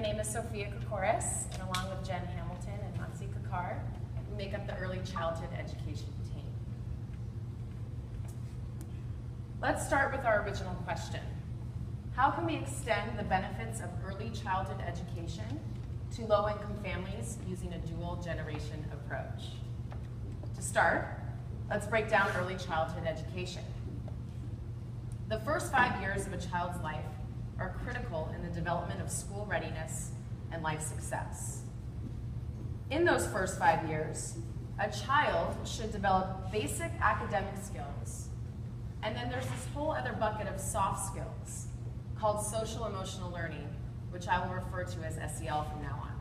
name is Sophia Kokoris, and along with Jen Hamilton and Nancy Kakar, we make up the Early Childhood Education team. Let's start with our original question. How can we extend the benefits of early childhood education to low-income families using a dual generation approach? To start, let's break down early childhood education. The first 5 years of a child's life are critical in the development of school readiness and life success. In those first 5 years, a child should develop basic academic skills, and then there's this whole other bucket of soft skills called social emotional learning, which I will refer to as SEL from now on.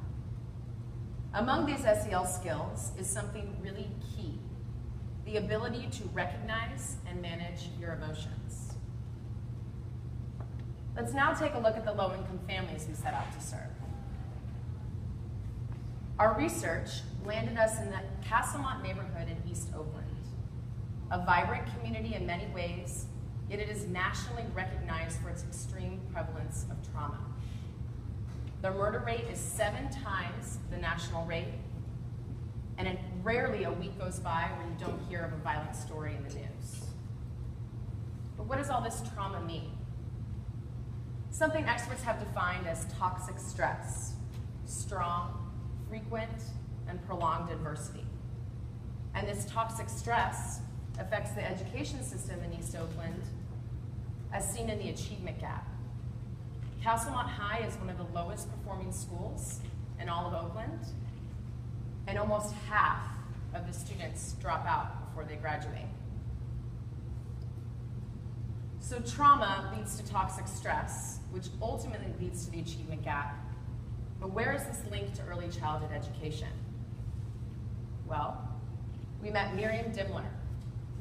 Among these SEL skills is something really key: the ability to recognize and manage your emotions. Let's now take a look at the low-income families we set out to serve. Our research landed us in the Castlemont neighborhood in East Oakland, a vibrant community in many ways, yet it is nationally recognized for its extreme prevalence of trauma. The murder rate is 7 times the national rate, and rarely a week goes by where you don't hear of a violent story in the news. But what does all this trauma mean? Something experts have defined as toxic stress: strong, frequent, and prolonged adversity. And this toxic stress affects the education system in East Oakland, as seen in the achievement gap. Castlemont High is one of the lowest performing schools in all of Oakland, and almost half of the students drop out before they graduate. So trauma leads to toxic stress, which ultimately leads to the achievement gap. But where is this linked to early childhood education? Well, we met Miriam Dimler,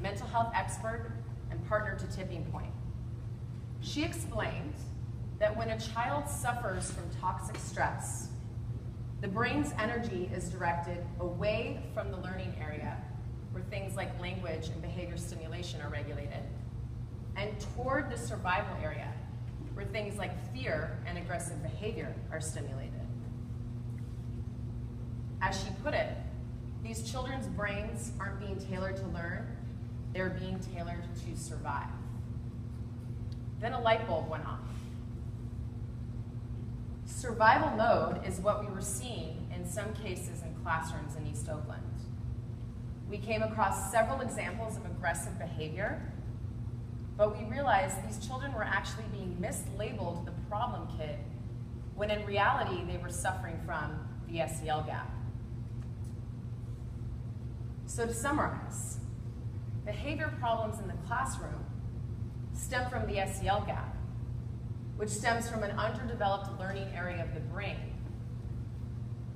mental health expert and partner to Tipping Point. She explained that when a child suffers from toxic stress, the brain's energy is directed away from the learning area, where things like language and behavior stimulation are regulated, and toward the survival area, where things like fear and aggressive behavior are stimulated. As she put it, these children's brains aren't being tailored to learn, they're being tailored to survive. Then a light bulb went off. Survival mode is what we were seeing in some cases in classrooms in East Oakland. We came across several examples of aggressive behavior, but we realized these children were actually being mislabeled the problem kid, when in reality they were suffering from the SEL gap. So to summarize, behavior problems in the classroom stem from the SEL gap, which stems from an underdeveloped learning area of the brain,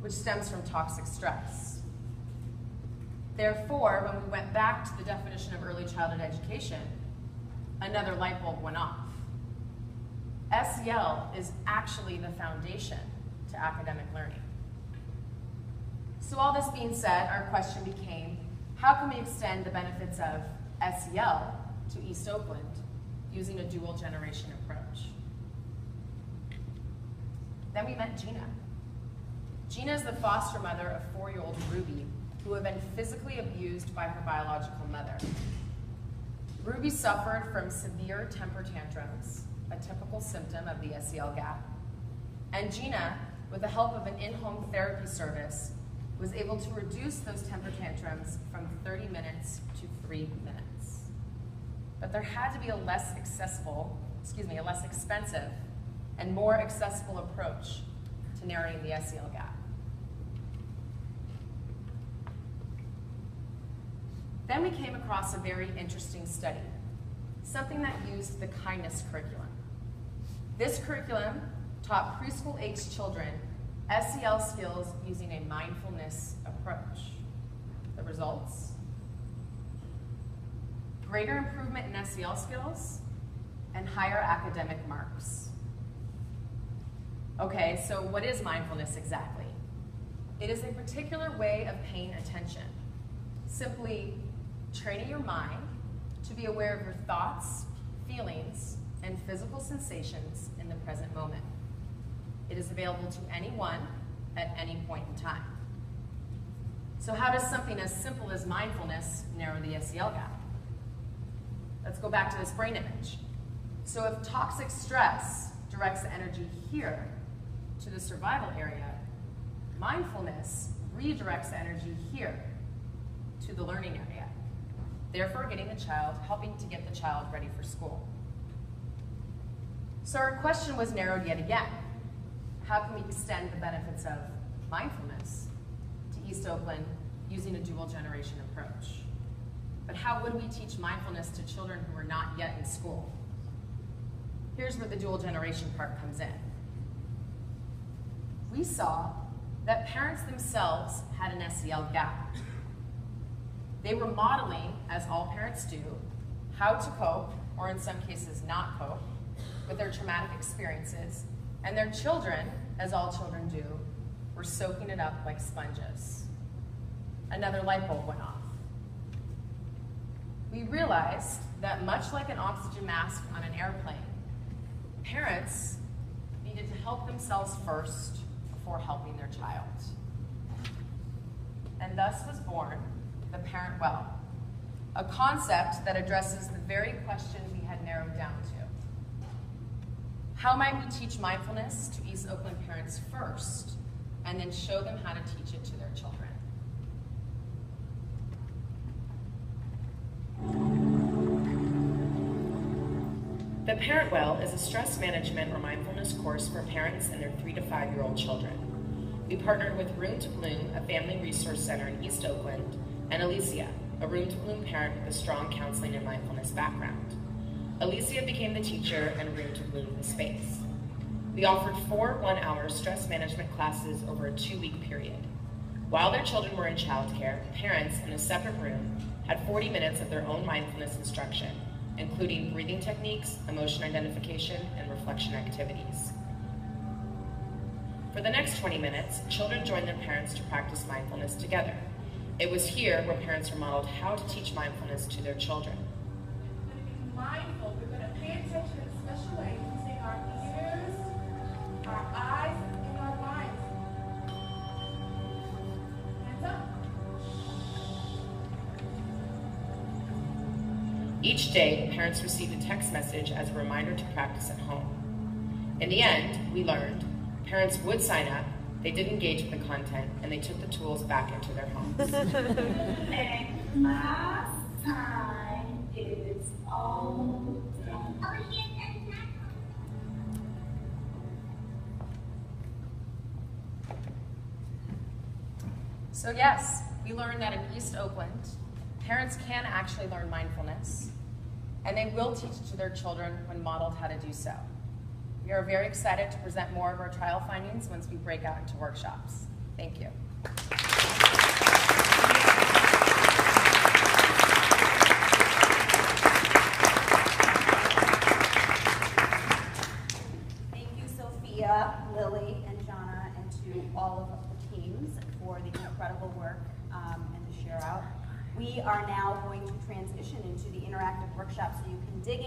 which stems from toxic stress. Therefore, when we went back to the definition of early childhood education, another light bulb went off. SEL is actually the foundation to academic learning. So all this being said, our question became, how can we extend the benefits of SEL to East Oakland using a dual generation approach? Then we met Gina. Gina is the foster mother of 4-year-old Ruby, who had been physically abused by her biological mother. Ruby suffered from severe temper tantrums, a typical symptom of the SEL gap. And Gina, with the help of an in-home therapy service, was able to reduce those temper tantrums from 30 minutes to 3 minutes. But there had to be a less expensive and more accessible approach to narrowing the SEL gap. Then we came across a very interesting study, something that used the kindness curriculum. This curriculum taught preschool-aged children SEL skills using a mindfulness approach. The results? Greater improvement in SEL skills and higher academic marks. Okay, so what is mindfulness exactly? It is a particular way of paying attention, simply training your mind to be aware of your thoughts, feelings, and physical sensations in the present moment. It It is available to anyone at any point in time. So how does something as simple as mindfulness narrow the SEL gap? Let's go back to this brain image. So if toxic stress directs the energy here to the survival area, mindfulness redirects the energy here to the learning area, therefore helping to get the child ready for school. So our question was narrowed yet again. How can we extend the benefits of mindfulness to East Oakland using a dual generation approach? But how would we teach mindfulness to children who are not yet in school? Here's where the dual generation part comes in. We saw that parents themselves had an SEL gap. They were modeling, as all parents do, how to cope, or in some cases not cope, with their traumatic experiences, and their children, as all children do, were soaking it up like sponges. Another light bulb went off. We realized that much like an oxygen mask on an airplane, parents needed to help themselves first before helping their child. And thus was born the parent well, a concept that addresses the very question we had narrowed down to. How might we teach mindfulness to East Oakland parents first, and then show them how to teach it to their children? The Parent Well is a stress management or mindfulness course for parents and their 3 to 5-year-old children. We partnered with Room to Bloom, a family resource center in East Oakland, and Alicia, a Room to Bloom parent with a strong counseling and mindfulness background. Alicia became the teacher and Room to Bloom the space. We offered 4 one-hour stress management classes over a 2-week period. While their children were in childcare, parents in a separate room had 40 minutes of their own mindfulness instruction, including breathing techniques, emotion identification, and reflection activities. For the next 20 minutes, children joined their parents to practice mindfulness together. It was here where parents were modeled how to teach mindfulness to their children. We're going to be mindful. We're going to pay attention in special ways using our ears, our eyes, and our minds. Hands up. Each day, parents received a text message as a reminder to practice at home. In the end, we learned parents would sign up, they did engage with the content, and they took the tools back into their homes. And last time is all done. So yes, we learned that in East Oakland, parents can actually learn mindfulness, and they will teach it to their children when modeled how to do so. We are very excited to present more of our trial findings once we break out into workshops. Thank you. Thank you, Sophia, Lily, and Jana, and to all of the teams for the incredible work and the share out. We are now going to transition into the interactive workshop so you can dig in.